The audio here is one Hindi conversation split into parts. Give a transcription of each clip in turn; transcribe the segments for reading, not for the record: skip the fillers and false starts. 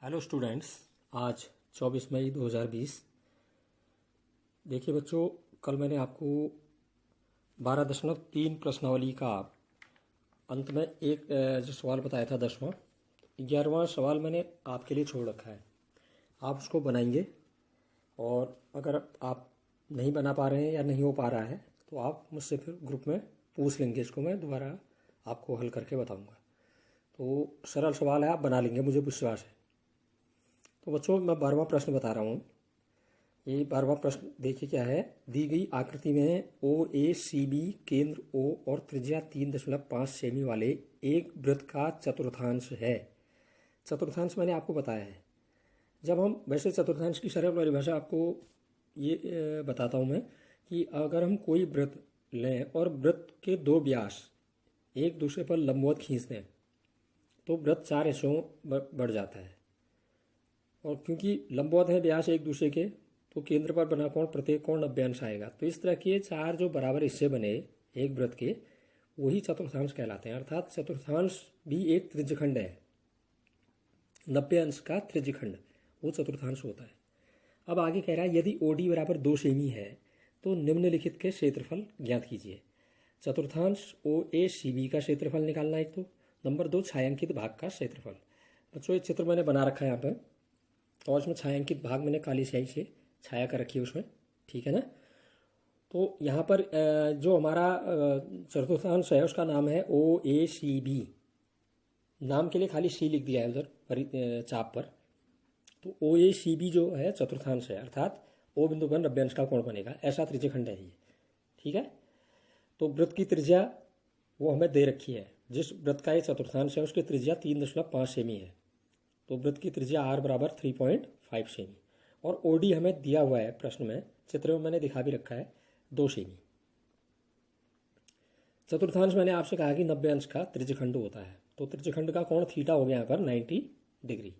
हेलो स्टूडेंट्स, आज 24 मई 2020। देखिए बच्चों, कल मैंने आपको 12.3 प्रश्नावली का अंत में एक जो सवाल बताया था 10वां। 11वां सवाल मैंने आपके लिए छोड़ रखा है। आप उसको बनाएंगे और अगर आप नहीं बना पा रहे हैं या नहीं हो पा रहा है तो आप मुझसे फिर ग्रुप में पूछ लेंगे। इसको मैं दोबारा आपको हल करके बताऊंगा। तो सरल सवाल है, आप बना लेंगे, मुझे विश्वास है। तो बच्चों, मैं 12वां प्रश्न बता रहा हूँ। ये 12वां प्रश्न देखिए क्या है। दी गई आकृति में ओ ए सी बी केंद्र ओ और त्रिज्या 3.5 सेमी वाले एक वृत्त का चतुर्थांश है। चतुर्थांश मैंने आपको बताया है। जब हम वैसे चतुर्थांश की सरल परिभाषा आपको ये बताता हूँ मैं कि अगर हम कोई वृत्त लें और वृत्त के दो व्यास एक दूसरे पर लंबवत खींच दें तो वृत्त 4 हिस्सों बढ़ जाता है। और क्योंकि लंबवत है व्यास एक दूसरे के, तो केंद्र पर बना कोण प्रत्येक कोण 90 अंश आएगा। तो इस तरह के 4 जो बराबर हिस्से बने एक वृत्त के, वही चतुर्थांश कहलाते हैं। अर्थात चतुर्थांश भी एक त्रिज्यखंड है। 90 अंश का त्रिज्यखंड वो चतुर्थांश होता है। अब आगे कह रहा है यदि ओडी बराबर 2 सेमी है तो निम्नलिखित के क्षेत्रफल ज्ञात कीजिए। चतुर्थांश ओ ए सी बी का क्षेत्रफल निकालना एक तो, नंबर 2 छायांकित भाग का क्षेत्रफल। बच्चों, ये चित्र मैंने बना रखा है यहाँ पर और इसमें छायांकित भाग मैंने काली स्याही से छाया कर रखी है उसमें, ठीक है ना। तो यहाँ पर जो हमारा चतुर्थांश है उसका नाम है ओ ए सी बी। नाम के लिए खाली सी लिख दिया है उधर चाप पर। तो ओ ए सी बी जो है चतुर्थांश है, अर्थात ओ बिंदु पर 90 अंश का कोण बनेगा, ऐसा त्रिज्यखंड है ये, ठीक है। तो वृत्त की त्रिज्या वो हमें दे रखी है। जिस वृत्त का ये चतुर्थांश है उसकी त्रिज्या 3.5 सेमी है। तो वृत्त की त्रिज्या आर बराबर 3.5 सेमी और ओडी हमें दिया हुआ है प्रश्न में, चित्र में मैंने दिखा भी रखा है 2 सेमी। चतुर्थांश मैंने आपसे कहा कि 90 अंश का त्रिज्यखंड होता है। तो त्रिज्यखंड का कोण थीटा हो गया यहाँ पर 90 डिग्री।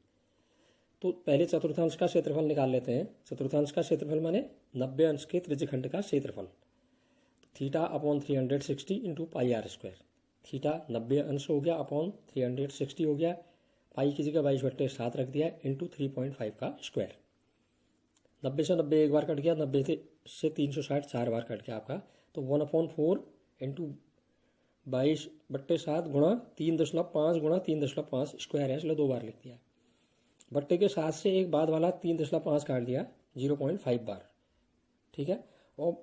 तो पहले चतुर्थांश का क्षेत्रफल निकाल लेते हैं। चतुर्थांश का क्षेत्रफल माने 90 अंश के त्रिज्यखंड का क्षेत्रफल। Theta upon 360 into pi R square. Theta 90 अंश हो गया अपॉन 360 हो गया, पाई की जगह 22/7 रख दिया इंटू 3.5 का स्क्वायर। 90 से 90 एक बार कट गया, 90 से 360 4 बार कट गया आपका। तो 1/4 इंटू 22/7 गुणा 3.5 गुणा 3.5 स्क्वायर है, इसलिए 2 बार लिख दिया। बट्टे के 7 से एक बाद वाला 3.5 काट दिया, 0.5 बार, ठीक है। और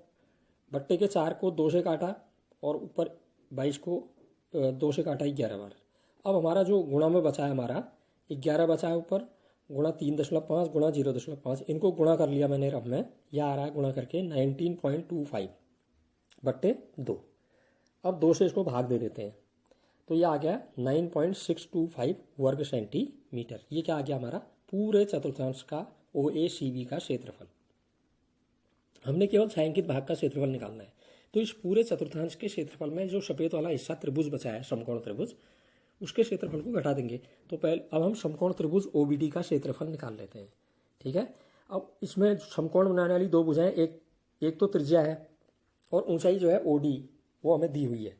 बट्टे के 4 को 2 से काटा और ऊपर 22 को 2 से काटा 11 बार। अब हमारा जो गुणा में बचा है, हमारा 11 बचा है ऊपर, गुणा 3.5 गुणा 0.5, इनको गुणा कर लिया मैंने। अब में यह आ रहा है गुणा करके 19.25 बट्टे 2। अब 2 से इसको भाग दे देते हैं तो यह आ गया 9.625 वर्ग सेंटीमीटर। ये क्या आ गया हमारा पूरे चतुर्थांश का ओ ए सी बी का क्षेत्रफल। हमने केवल छायांकित भाग का क्षेत्रफल निकालना है। तो इस पूरे चतुर्थांश के क्षेत्रफल में जो सफेद वाला हिस्सा त्रिभुज बचा है, समकोण त्रिभुज, उसके क्षेत्रफल को घटा देंगे। तो पहले अब हम समकोण त्रिभुज ओबीडी का क्षेत्रफल निकाल लेते हैं, ठीक है। अब इसमें समकोण बनाने वाली 2 भुजाएं, एक तो त्रिज्या है और ऊंचाई जो है ओडी वो हमें दी हुई है।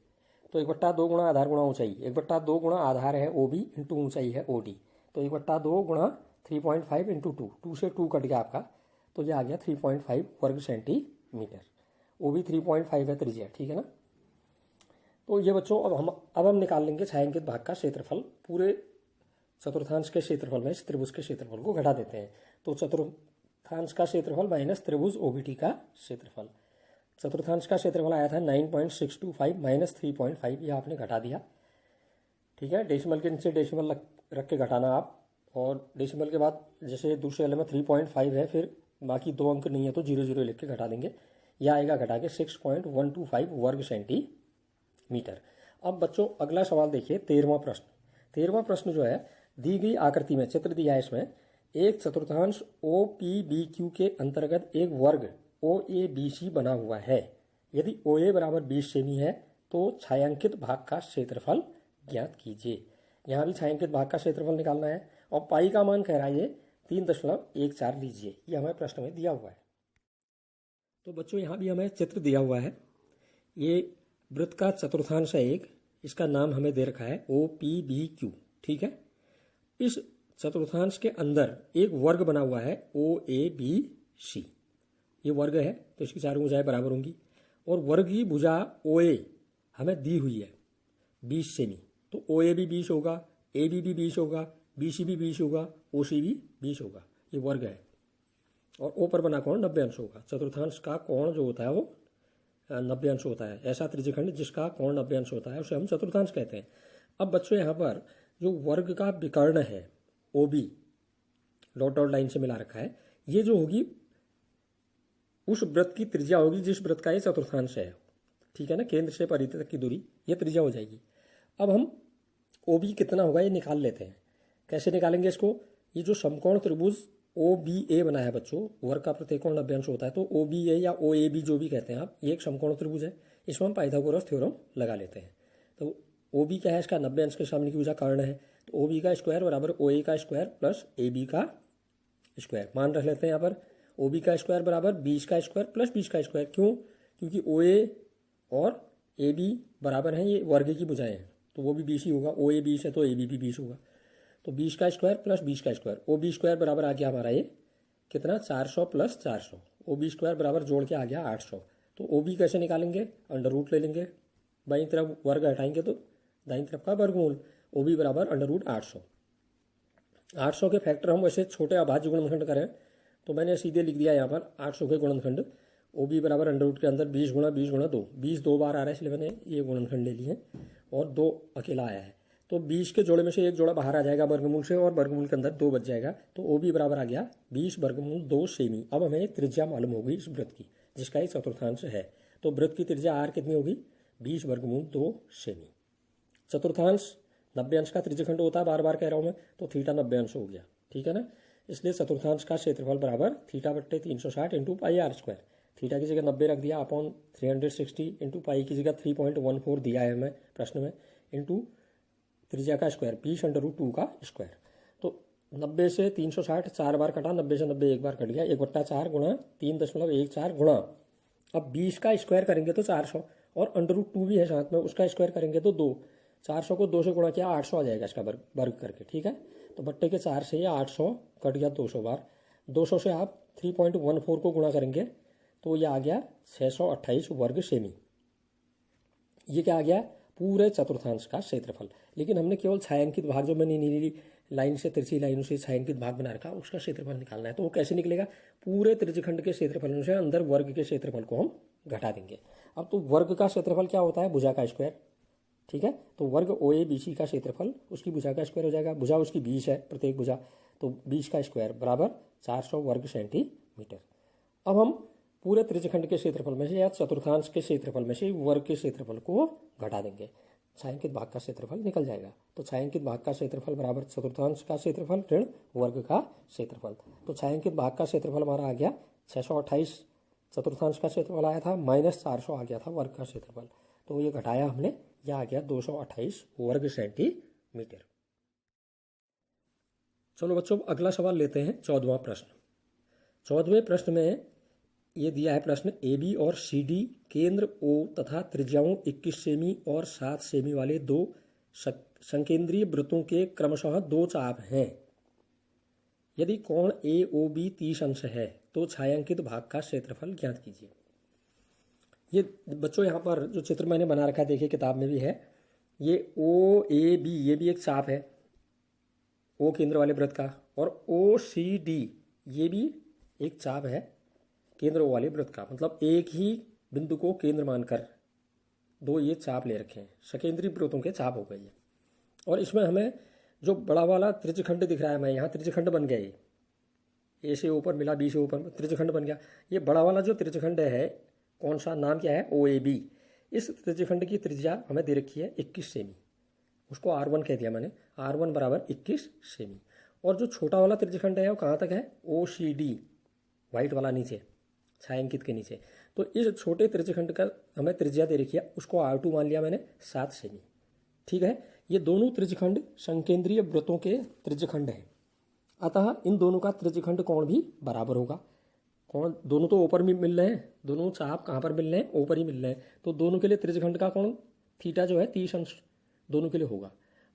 तो 1/2 गुणा आधार गुणा ऊंचाई, 1/2 गुणा आधार है ओबी इंटू ऊंचाई है ओडी। तो 1/2 गुणा 3.5 इंटू 2 से 2 कट गया आपका, तो यह आ गया 3.5 वर्ग सेंटीमीटर। ओबी 3.5 है त्रिज्या, ठीक है ना। तो ये बच्चों, अब हम निकाल लेंगे छायांकित भाग का क्षेत्रफल। पूरे चतुर्थांश के क्षेत्रफल में इस त्रिभुज के क्षेत्रफल को घटा देते हैं। तो चतुर्थांश का क्षेत्रफल माइनस त्रिभुज ओबीटी का क्षेत्रफल। चतुर्थांश का क्षेत्रफल आया था 9.625 माइनस 3.5, यह आपने घटा दिया, ठीक है। डेसिमल के नीचे डेसिमल रख के घटाना आप, और डेसिमल के बाद जैसे दूसरे वाले में 3.5 है, फिर बाकी 2 अंक नहीं है तो 0 लिख के घटा देंगे। यह आएगा घटा के 6.125 वर्ग सेंटीमीटर। अब बच्चों अगला सवाल देखिए, 13वां प्रश्न। 13वां प्रश्न जो है, दी गई आकृति में, चित्र दिया है इसमें, एक चतुर्थांश ओ पी बी क्यू के अंतर्गत एक वर्ग ओ ए बी सी बना हुआ है। यदि ओ ए बराबर 20 सेमी है तो छायांकित भाग का क्षेत्रफल ज्ञात कीजिए। यहाँ भी छायांकित भाग का क्षेत्रफल निकालना है और पाई का मान कह रहा है ये 3.14 लीजिए, ये हमें प्रश्न में दिया हुआ है। तो बच्चों यहाँ भी हमें चित्र दिया हुआ है। ये वृत्त का चतुर्थांश है एक, इसका नाम हमें दे रखा है ओ पी बी क्यू, ठीक है। इस चतुर्थांश के अंदर एक वर्ग बना हुआ है OABC, ये वर्ग है तो इसकी चारों भुजाएं बराबर होंगी, और वर्ग की भुजा OA हमें दी हुई है 20 सेमी, तो OA भी 20 होगा, AB भी 20 होगा, BC भी 20 होगा, OC भी 20 होगा, ये वर्ग है। और O पर बना कोण 90 अंश होगा। चतुर्थांश का कोण जो होता है वो 90 अंश होता है। ऐसा त्रिज्यखंड जिसका कोण 90 अंश होता है उसे हम चतुर्थांश कहते हैं। अब बच्चों यहाँ पर जो वर्ग का विकर्ण है OB डॉट डॉट लाइन से मिला रखा है, ये जो होगी उस वृत्त की त्रिज्या होगी जिस वृत्त का ये चतुर्थांश है, ठीक है ना, केंद्र से परिधि तक की दूरी ये त्रिज्या हो जाएगी। अब हम OB कितना होगा ये निकाल लेते हैं। कैसे निकालेंगे इसको? ये जो समकोण त्रिभुज OBA बना है बच्चों, वर्ग का प्रत्येक कोण 90 अंश होता है, तो OBA या OAB जो भी कहते हैं आप, ये एक समकोण त्रिभुज है। इसमें हम पाइथागोरस थ्योरम लगा लेते हैं। तो OB क्या है? इसका 90 अंश के सामने की भुजा कर्ण है, तो OB का स्क्वायर बराबर OA का स्क्वायर प्लस AB का स्क्वायर। मान रख लेते हैं यहाँ पर OB का स्क्वायर बराबर 20 का स्क्वायर प्लस 20 का स्क्वायर। क्यों? क्योंकि OA और AB बराबर हैं, ये वर्ग की भुजाएं हैं, तो वो भी 20 ही होगा। OA 20 है तो AB भी 20 होगा, तो 20 का स्क्वायर प्लस 20 का स्क्वायर। OB स्क्वायर बराबर आ गया हमारा ये कितना? 400 प्लस 400। OB स्क्वायर बराबर जोड़ के आ गया 800। तो OB कैसे निकालेंगे? अंडर रूट ले लेंगे, बाईं तरफ वर्ग हटाएंगे तो दाईं तरफ का वर्गमूल। OB बराबर अंडर रूट 800। 800 के फैक्टर हम वैसे छोटे अभाज्य गुणनखंड करें तो मैंने सीधे लिख दिया यहाँ पर 800 के गुणनखंड OB बराबर अंडर रूट के अंदर 20 गुणा 20 गुणा 2, 20 दो बार आ रहा है इसलिए मैंने ये गुणनखंड ले लिए और 2 अकेला आया है। तो 20 के जोड़े में से एक जोड़ा बाहर आ जाएगा वर्गमूल से और वर्गमूल के अंदर 2 बच जाएगा, तो OB बराबर आ गया 20 वर्गमूल 2 सेमी। अब हमें एक त्रिज्या मालूम होगी इस वृत्त की जिसका एक चतुर्थांश है, तो वृत्त की त्रिज्या R कितनी होगी? 20 वर्गमूल 2 सेमी। चतुर्थांश 90 अंश का त्रिज्यखंड होता है, बार बार कह रहा हूँ मैं, तो थीटा 90 अंश हो गया, ठीक है ना। इसलिए चतुर्थांश का क्षेत्रफल बराबर थीटा बट्टे 360 इंटू पाई R स्क्वायर। थीटा की जगह 90 रख दिया अपॉन 360 इंटू पाई की जगह 3.14 दिया है हमें प्रश्न में, इंटू त्रिज्या का स्क्वायर 20 अंडर रूट 2 का स्क्वायर। तो 90 से 360 4 बार कटा, 90 से 90 एक बार कट गया, 1/4 गुणा 3.14 गुणा, अब 20 का स्क्वायर करेंगे तो 400 और अंडर रूट 2 भी है साथ में, उसका स्क्वायर करेंगे तो 2। 400 को 2 से गुणा किया 800 आ जाएगा इसका वर्ग करके, ठीक है। तो बट्टे के 4 से ये 800 कट गया 200 बार, 200 से आप 3.14 को गुणा करेंगे तो ये आ गया 628 वर्ग सेमी। ये क्या आ गया? पूरे चतुर्थांश का क्षेत्रफल। लेकिन हमने केवल छायांकित भाग, जो मैंने नीली लाइन से तिरछी लाइनों से छायांकित भाग बना रखा, उसका क्षेत्रफल निकालना है। तो वो कैसे निकलेगा? पूरे त्रिज्यखंड के क्षेत्रफल से अंदर वर्ग के क्षेत्रफल को हम घटा देंगे। अब तो वर्ग का क्षेत्रफल क्या होता है? भुजा का स्क्वायर, ठीक है। तो वर्ग OABC का क्षेत्रफल उसकी भुजा का स्क्वायर हो जाएगा। भुजा उसकी 20 है प्रत्येक भुजा, तो 20 का स्क्वायर बराबर 400 वर्ग सेंटीमीटर। अब हम पूरे त्रिज्यखंड के क्षेत्रफल में से या चतुर्थांश के क्षेत्रफल में से वर्ग के क्षेत्रफल को घटा देंगे, छायांकित भाग का क्षेत्रफल निकल जाएगा। तो छायांकित भाग का क्षेत्रफल बराबर चतुर्थांश का क्षेत्रफल ऋण वर्ग का क्षेत्रफल। तो छायांकित भाग का क्षेत्रफल हमारा आ गया 628, चतुर्थांश का क्षेत्रफल आया था माइनस 400 आ गया था वर्ग का क्षेत्रफल। तो ये घटाया हमने, यह आ गया 228 वर्ग सेंटीमीटर। चलो बच्चों अगला सवाल लेते हैं, 14वां प्रश्न। 14वें प्रश्न में ये दिया है प्रश्न, AB और CD केंद्र O तथा त्रिज्याओं 21 सेमी और 7 सेमी वाले दो संकेंद्रीय वृत्तों के क्रमशः 2 चाप हैं। यदि कोण AOB 30 अंश है तो छायांकित भाग का क्षेत्रफल ज्ञात कीजिए। ये बच्चों यहाँ पर जो चित्र मैंने बना रखा है, देखिए किताब में भी है, ये OAB ये भी एक चाप है O केंद्र वाले वृत्त का, और OCD ये भी एक चाप है केंद्र वाले वृत्त का। मतलब एक ही बिंदु को केंद्र मानकर दो ये चाप ले रखे हैं, सकेंद्रीय वृत्तों के चाप हो गए ये। और इसमें हमें जो बड़ा वाला त्रिज्यखंड दिख रहा है, मैं यहाँ त्रिज्यखंड बन गया, ये A से ऊपर मिला B से ऊपर त्रिज्यखंड बन गया। ये बड़ा वाला जो त्रिज्यखंड है, कौन सा, नाम क्या है? OAB। इस त्रिज्यखंड की त्रिज्या हमें दे रखी है 21 सेमी, उसको R1 कह दिया मैंने, R1 बराबर 21 सेमी। और जो छोटा वाला त्रिज्यखंड है वो कहाँ तक है? OCD, वाइट वाला नीचे छायांकित के नीचे। तो इस छोटे त्रिज्यखंड का हमें त्रिज्या दे रखी है, उसको R2 मान लिया मैंने 7 सेमी, ठीक है। ये दोनों त्रिज्यखंड संकेंद्रीय वृत्तों के त्रिज्यखंड हैं, अतः इन दोनों का त्रिज्यखंड कोण भी बराबर होगा। कोण दोनों तो ऊपर भी मिल रहे हैं, दोनों चाप कहाँ पर मिल रहे हैं? ऊपर ही मिल रहे हैं, तो दोनों के लिए त्रिज्यखंड का कोण थीटा जो है 30 अंश दोनों के लिए होगा।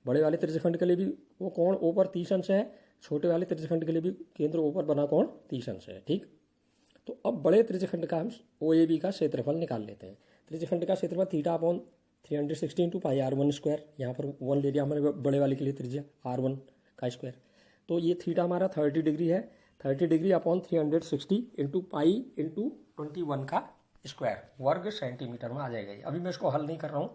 बड़े वाले त्रिज्यखंड के लिए भी वो कोण ऊपर 30 अंश है, छोटे वाले त्रिज्यखंड के लिए भी केंद्र ऊपर बना कोण 30 अंश है। ठीक, तो अब बड़े त्रिज्यखंड का हम ओ ए बी का क्षेत्रफल निकाल लेते हैं। त्रिज्यखंड का क्षेत्रफल थीटा अपॉन 360 इंटू पाई R1 स्क्वायर, यहाँ पर 1 ले लिया हमारे बड़े वाले के लिए त्रिज्या R1 का स्क्वायर। तो ये थीटा हमारा 30 डिग्री है, 30 degree upon 360 into pi into 21 का स्क्वायर वर्ग सेंटीमीटर में आ जाएगा ये। अभी मैं इसको हल नहीं कर रहा हूँ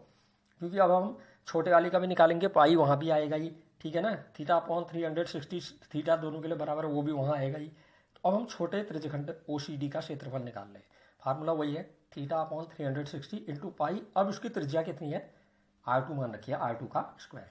क्योंकि अब हम छोटे वाले का भी निकालेंगे, पाई वहाँ भी आएगा ही, ठीक है ना। थीटा अपॉन 360 थीटा दोनों के लिए बराबर है, वो भी वहाँ आएगा ही। तो अब हम छोटे त्रिज्यखंड OCD का क्षेत्रफल निकाल लें। फार्मूला वही है, थीटा अपॉन 360 इंटू पाई। अब उसकी त्रिज्या कितनी है, R2 मान रखिए, R2 का स्क्वायर,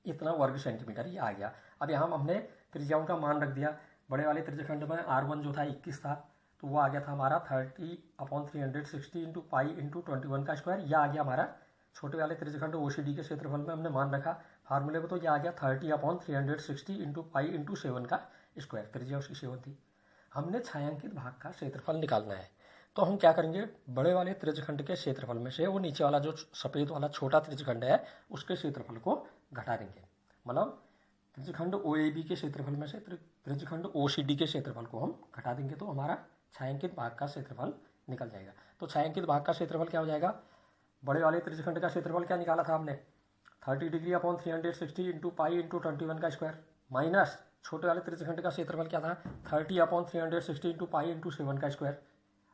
इतना वर्ग सेंटीमीटर ये आ गया। अब यहाँ हमने त्रिज्याओं का मान रख दिया। बड़े वाले त्रिज्यखंड में R1 जो था 21 था, तो वो आ गया था हमारा 30 अपॉन 360 इंटू पाई इंटू 21 का स्क्वायर। यह आ गया हमारा छोटे वाले त्रिज्यखंड OCD के क्षेत्रफल में हमने मान रखा फार्मूले में, तो यह आ गया 30 अपॉन 360 इंटू पाई इंटू 7 का स्क्वायर। त्रिज्या उसकी 7 थी। हमने छायांकित भाग का क्षेत्रफल निकालना है, तो हम क्या करेंगे, बड़े वाले त्रिज्यखंड के क्षेत्रफल में से वो नीचे वाला जो सफ़ेद वाला छोटा त्रिज्यखंड है उसके क्षेत्रफल को घटा देंगे। मतलब त्रिज्यखंड OAB के क्षेत्रफल में से त्रिज्यखंड OCD के क्षेत्रफल को हम घटा देंगे, तो हमारा छायांकित भाग का क्षेत्रफल निकल जाएगा। तो छायांकित भाग का क्षेत्रफल क्या हो जाएगा, बड़े वाले त्रिज्यखंड का क्षेत्रफल क्या निकाला था हमने, 30 degree upon 360 into pi into 21 का स्क्वायर, माइनस छोटे वाले त्रिज्यखंड का क्षेत्रफल क्या था, 30 अपॉन 360 इंटू पाई इंटू 7 का स्क्वायर।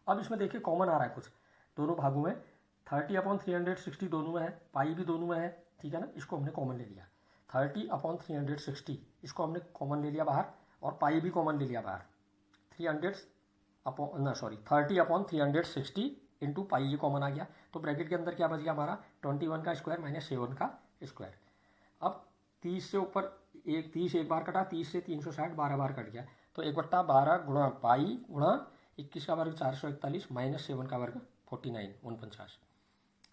अब इसमें देखिए कॉमन आ रहा है कुछ दोनों भागों में, 30 अपॉन 360 दोनों में है, पाई भी दोनों में है, ठीक है ना। इसको हमने कॉमन ले लिया, 30 अपॉन 360 इसको हमने कॉमन ले लिया बाहर, और पाई भी कॉमन ले लिया बाहर। 30 अपॉन 360 इंटू पाई ये कॉमन आ गया, तो ब्रैकेट के अंदर क्या बच गया हमारा, 21 का स्क्वायर माइनस 7 का स्क्वायर। अब 30 से ऊपर 30 एक बार कटा, 30 से 360 12 बार कट गया, तो 1/12 गुणा पाई गुणा 21 का वर्ग 441 माइनस 7 का वर्ग 49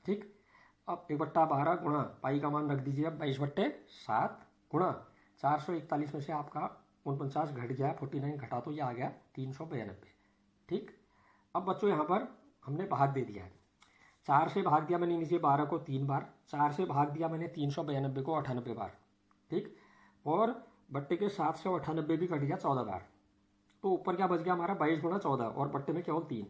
ठीक। अब 1/12 गुणा पाई का मान रख दीजिए, अब 22/7 गुणा 441 में से आपका 49 घट गया, 49 घटा तो ये आ गया 392। ठीक, अब बच्चों यहाँ पर हमने भाग दे दिया है, 4 से भाग दिया मैंने नीचे 12 को 3 बार, 4 से भाग दिया मैंने 392 को 98 बार। ठीक, और बट्टे के 7 से 98 भी कट गया 14 बार, तो ऊपर क्या बच गया हमारा 22 गुणा 14, और बट्टे में केवल 3।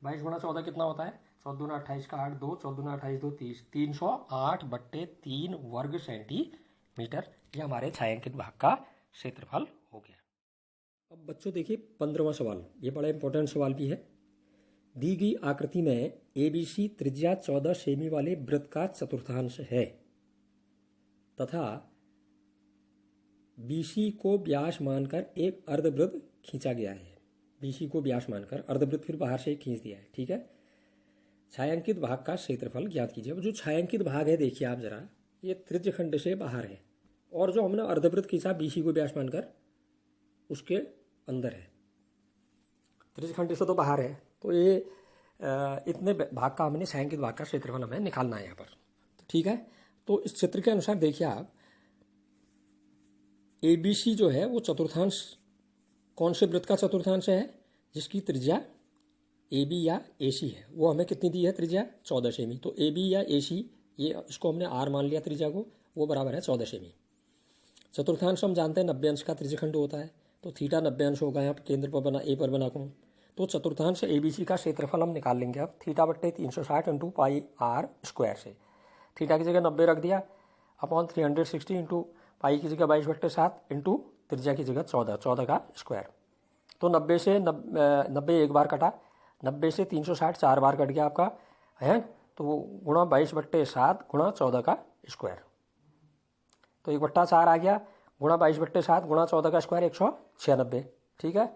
22 गुणा 14 कितना होता है, 14 28 का 8 2, 14 28 2 30, 308/3 वर्ग सेंटीमीटर। ये हमारे छायांकित भाग का क्षेत्रफल हो गया। अब बच्चों देखिए 15वां सवाल, ये बड़ा इंपॉर्टेंट सवाल भी है। दी गई आकृति में ABC त्रिज्या 14 सेमी वाले वृत्त का चतुर्थांश है तथा BC को व्यास मानकर एक अर्धवृत्त खींचा गया है। BC को व्यास मानकर अर्धवृत्त फिर बाहर से खींच दिया है, ठीक है। छायांकित भाग का क्षेत्रफल ज्ञात कीजिए। अब जो छायांकित भाग है देखिए आप जरा, ये त्रिज्यखंड से बाहर है, और जो हमने अर्धवृत्त खींचा BC को व्यास मानकर उसके अंदर है, त्रिज्यखंड से तो बाहर है। तो ये इतने भाग का हमने छायांकित भाग का क्षेत्रफल हमें निकालना है यहाँ पर, ठीक है। तो इस चित्र के अनुसार देखिए आप, ABC जो है वो चतुर्थांश, कौन से वृत्त का चतुर्थांश है, जिसकी त्रिज्या AB या AC है, वो हमें कितनी दी है त्रिज्या 14 सेमी। तो AB या AC ये इसको हमने R मान लिया त्रिज्या को, वो बराबर है 14 सेमी। चतुर्थांश हम जानते हैं 90 अंश का त्रिज्यखंड होता है, तो थीटा 90 अंश होगा यहाँ केंद्र पर बना A पर बना कोण। तो चतुर्थांश ABC का क्षेत्रफल हम निकाल लेंगे अब, थीटा बट्टे 360 इंटू पाई R स्क्वायर से। थीटा की जगह 90 रख दिया, अपॉन 360 इंटू पाई की जगह 22/7 इंटू त्रिज्या की जगह 14 का स्क्वायर। तो 90 से 90 एक बार कटा, 90 से 360 4 बार कट गया आपका है, तो गुणा 22/7 गुणा 14 का स्क्वायर, तो 1/4 आ गया, गुणा 22/7 गुणा 14 का स्क्वायर 196। ठीक है,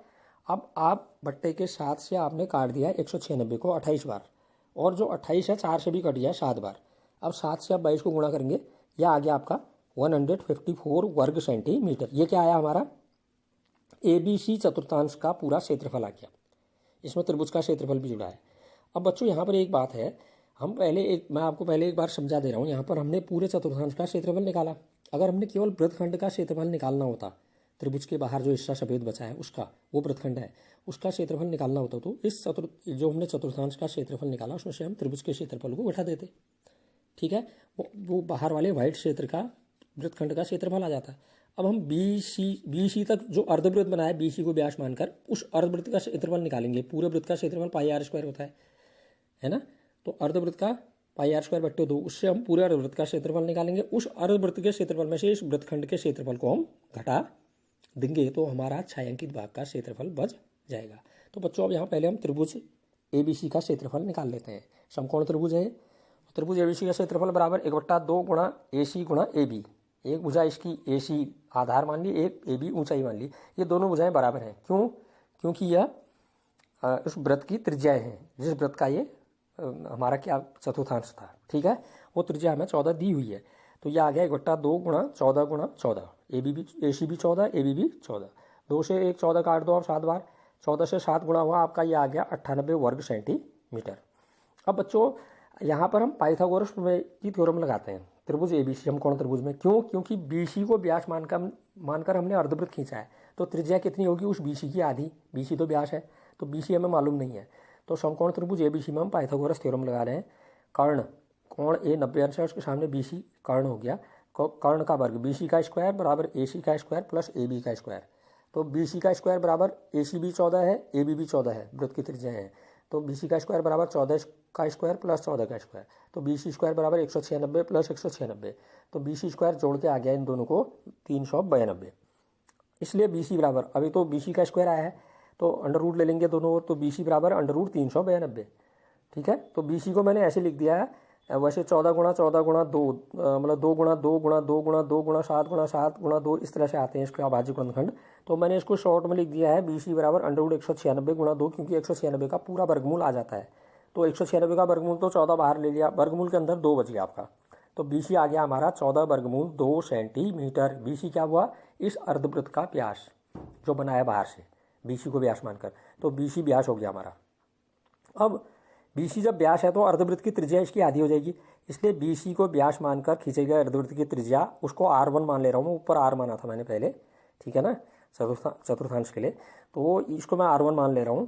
अब आप बट्टे के 7 से आपने काट दिया 196 को 28 बार, और जो 28 है 4 से भी कट गया 7 बार। अब 7 से आप 22 को गुणा करेंगे, यह आ गया आपका 154 वर्ग सेंटीमीटर। ये क्या आया हमारा ABC चतुर्थांश का पूरा क्षेत्रफल आ गया। इसमें त्रिभुज का क्षेत्रफल भी जुड़ा है। अब बच्चों यहाँ पर एक बात है, मैं आपको पहले एक बार समझा दे रहा हूँ। यहाँ पर हमने पूरे चतुर्थांश का क्षेत्रफल निकाला। अगर हमने केवल वृत्तखंड का क्षेत्रफल निकालना होता, त्रिभुज के बाहर जो हिस्सा सफेद बचा है उसका, वो वृत्तखंड है, उसका क्षेत्रफल निकालना होता, तो इस जो हमने चतुर्थांश का क्षेत्रफल निकाला उसमें से हम त्रिभुज के क्षेत्रफल को घटा देते। ठीक है, वो बाहर वाले व्हाइट क्षेत्र का वृत्तखंड का क्षेत्रफल आ जाता। अब हम बी सी तक जो अर्धवृत्त बनाया बी सी को व्यास मानकर उस अर्धवृत्त का क्षेत्रफल निकालेंगे। पूरे वृत्त का क्षेत्रफल पाई आर स्क्वायर होता है ना। तो अर्धवृत्त का पाई आर स्क्वायर बट्टे 2, उससे हम पूरे अर्धवृत्त का क्षेत्रफल निकालेंगे। उस अर्धवृत्त के क्षेत्रफल में से इस वृत्तखंड के क्षेत्रफल को हम घटा देंगे, तो हमारा छायांकित भाग का क्षेत्रफल बच जाएगा। तो बच्चों अब यहाँ पहले हम त्रिभुज ABC का क्षेत्रफल निकाल लेते हैं। समकोण त्रिभुज है, त्रिभुज ABC का क्षेत्रफल बराबर 1/2 गुणा AC गुणा AB। एक भुजा इसकी AC आधार मान ली, एक AB ऊंचाई मान ली। ये दोनों भुजाएं बराबर हैं। क्यों? क्योंकि यह उस वृत्त की त्रिज्याएं हैं। जिस वृत्त का ये हमारा क्या चतुर्थांश था, ठीक है, वो त्रिज्या हमें 14 दी हुई है। तो ये आ गया 1/2 गुणा 14 AC भी 14 AB भी 14। 2 से 1 14 काट दो आप 7 बार, 14 से 7 गुणा हुआ आपका ये आ गया 98 वर्ग सेंटीमीटर। अब बच्चों यहाँ पर हम पाइथागोरस की थ्योरम लगाते हैं त्रिभुज ABC समकोण त्रिभुज में। क्यों? क्योंकि BC को व्यास मानकर हमने अर्धवृत्त खींचा है, तो त्रिज्या कितनी होगी उस BC की आधी। BC तो व्यास है, तो BC हमें मालूम नहीं है। तो समकोण त्रिभुज ABC में हम पाइथागोरस थ्योरम लगा रहे हैं। कर्ण कोण A 90 अंश है, उसके सामने BC कर्ण हो गया। कर्ण का वर्ग BC का स्क्वायर बराबर AC का स्क्वायर प्लस AB का स्क्वायर। तो BC का स्क्वायर बराबर AC भी 14 है, AB भी 14 है, वृत्त की त्रिज्याएं हैं। तो BC का स्क्वायर बराबर 14 का स्क्वायर प्लस 14 का स्क्वायर। तो BC स्क्वायर बराबर 196 प्लस 196। तो BC स्क्वायर जोड़ के आ गया इन दोनों को 392। इसलिए BC बराबर, अभी तो BC का स्क्वायर आया है तो अंडर रूट ले लेंगे दोनों ओर, तो BC बराबर अंडर रूट 392। ठीक है, तो BC को मैंने ऐसे लिख दिया है। वैसे 14 गुणा 2 मतलब 2 गुणा 2 गुणा 2 गुणा 2 गुणा 7 गुणा 7 गुणा 2 इस तरह से आते हैं इसके अभाज्य गुणनखंड। तो मैंने इसको शॉर्ट में लिख दिया है BC बराबर अंडर रूट 196 गुणा 2, क्योंकि 196 का पूरा वर्गमूल आ जाता है। तो 196 का वर्गमूल तो 14 बाहर ले लिया, वर्गमूल के अंदर 2 बच गया आपका। तो BC आ गया हमारा 14 वर्गमूल 2 सेंटीमीटर। BC क्या हुआ? इस अर्धवृत्त का व्यास जो बनाया बाहर से BC को व्यास मानकर, तो BC व्यास हो गया हमारा। अब BC जब व्यास है तो अर्धवृत्त की त्रिज्या इसकी आधी हो जाएगी, इसलिए BC को व्यास मानकर खींचे गए अर्धवृत्त की त्रिज्या, उसको R1 मान ले रहा हूँ मैं। ऊपर R माना था मैंने पहले, ठीक है ना, चतुर्थांश के लिए। तो इसको मैं R1 मान ले रहा हूँ।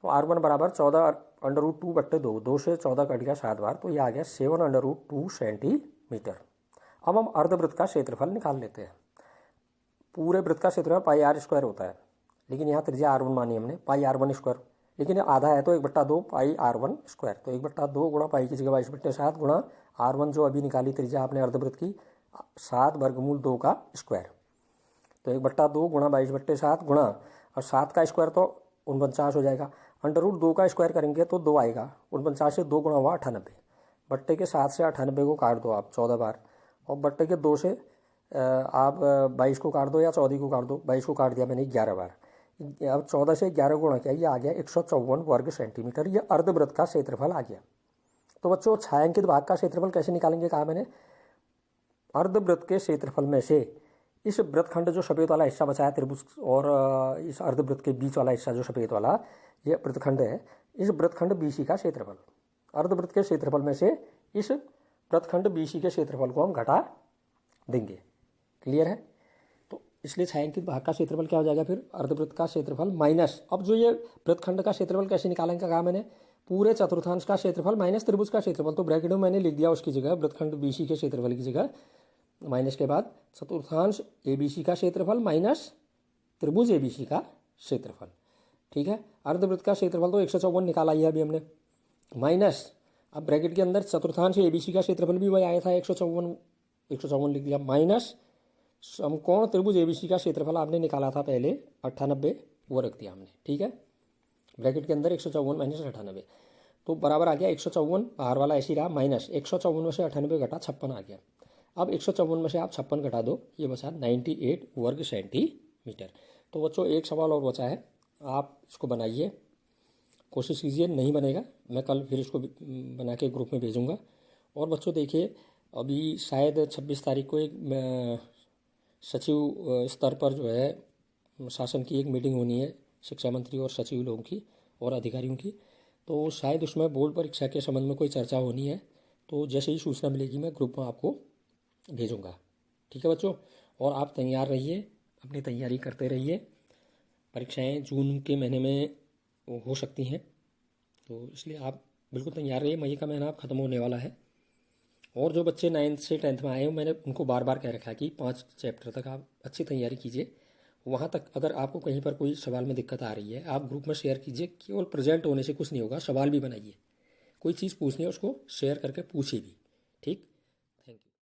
तो R1 बराबर 14 अंडर रूट 2 बट्टे 2, 2 से 14 कट गया 7 बार, तो ये आ गया 7 अंडर रूट 2 सेंटीमीटर। अब हम अर्धवृत्त का क्षेत्रफल निकाल लेते हैं। पूरे वृत्त का क्षेत्रफल पाई आर स्क्वायर होता है, लेकिन यहाँ त्रिज्या R1 मानी हमने, पाई R1 स्क्वायर, लेकिन आधा है तो 1/2 पाई R1 स्क्वायर। तो 1/2 गुणा पाई की जगह 22/7 गुणा R1 जो अभी निकाली त्रिज्या आपने अर्धवृत्त की 7 वर्गमूल 2 का स्क्वायर। तो 1/2 गुणा 22/7 गुणा और 7 का स्क्वायर तो 49 हो जाएगा। अंडर रूट 2 का स्क्वायर करेंगे तो 2 आएगा। 49 से 2 गुणा हुआ 98। बट्टे के 7 से 98 को काट दो आप 14 बार, और बट्टे के 2 से आप 22 को काट दो या 14 को काट दो। 22 को काट दिया मैंने 11 बार। अब 14 से 11 गुणा किया, ये आ गया 154 वर्ग सेंटीमीटर। ये अर्धवृत्त का क्षेत्रफल आ गया। तो बच्चों छायांकित भाग का क्षेत्रफल कैसे निकालेंगे कहा मैंने? अर्धवृत्त के क्षेत्रफल में से इस वृत्तखंड जो सफेद वाला हिस्सा बचा है त्रिभुज और इस अर्धवृत्त के बीच वाला हिस्सा जो सफेद वाला ये वृत्तखंड है, इस वृत्तखंड BC का क्षेत्रफल, अर्धवृत्त के क्षेत्रफल में से इस वृत्तखंड BC के क्षेत्रफल को हम घटा देंगे। क्लियर है? तो इसलिए छायांकित भाग का क्षेत्रफल क्या हो जाएगा फिर? अर्धवृत्त का क्षेत्रफल माइनस, अब जो ये वृत्तखंड का क्षेत्रफल कैसे निकालेंगे कहा मैंने? पूरे चतुर्थांश का क्षेत्रफल माइनस त्रिभुज का क्षेत्रफल। तो ब्रैकेट में मैंने लिख दिया उसकी जगह, वृत्तखंड BC के क्षेत्रफल की जगह माइनस के बाद चतुर्थांश ABC का क्षेत्रफल माइनस त्रिभुज ABC का क्षेत्रफल। ठीक है, अर्धवृत्त का क्षेत्रफल तो 154 निकाला ही है अभी हमने, माइनस अब ब्रैकेट के अंदर चतुर्थांश ABC का क्षेत्रफल भी वही आया था 154 लिख दिया, माइनस समकोण त्रिभुज ABC का क्षेत्रफल आपने निकाला था पहले 98, वो रख दिया हमने। ठीक है, ब्रैकेट के अंदर 154 माइनस 98, तो बराबर आ गया 154, बाहर वाला ऐसी रहा, माइनस 154 में से 98 घटा 56 आ गया। अब 154 में से आप 56 घटा दो, ये बचा 98 वर्ग सेंटीमीटर। तो बच्चों एक सवाल और बचा है, आप इसको बनाइए, कोशिश कीजिए, नहीं बनेगा मैं कल फिर इसको बना के ग्रुप में भेजूँगा। और बच्चों देखिए अभी शायद 26 तारीख को एक सचिव स्तर पर जो है शासन की एक मीटिंग होनी है, शिक्षा मंत्री और सचिव लोगों की और अधिकारियों की। तो शायद उसमें बोर्ड परीक्षा के संबंध में कोई चर्चा होनी है, तो जैसे ही सूचना मिलेगी मैं ग्रुप में आपको भेजूँगा। ठीक है बच्चों, और आप तैयार रहिए, अपनी तैयारी करते रहिए। परीक्षाएं जून के महीने में हो सकती हैं, तो इसलिए आप बिल्कुल तैयार रहिए। मई का महीना ख़त्म होने वाला है और जो बच्चे 9th से 10th में आए हैं मैंने उनको बार बार कह रखा है कि 5 चैप्टर तक आप अच्छी तैयारी कीजिए। वहाँ तक अगर आपको कहीं पर कोई सवाल में दिक्कत आ रही है आप ग्रुप में शेयर कीजिए। केवल प्रेजेंट होने से कुछ नहीं होगा, सवाल भी बनाइए। कोई चीज़ पूछनी है उसको शेयर करके पूछिए भी, ठीक।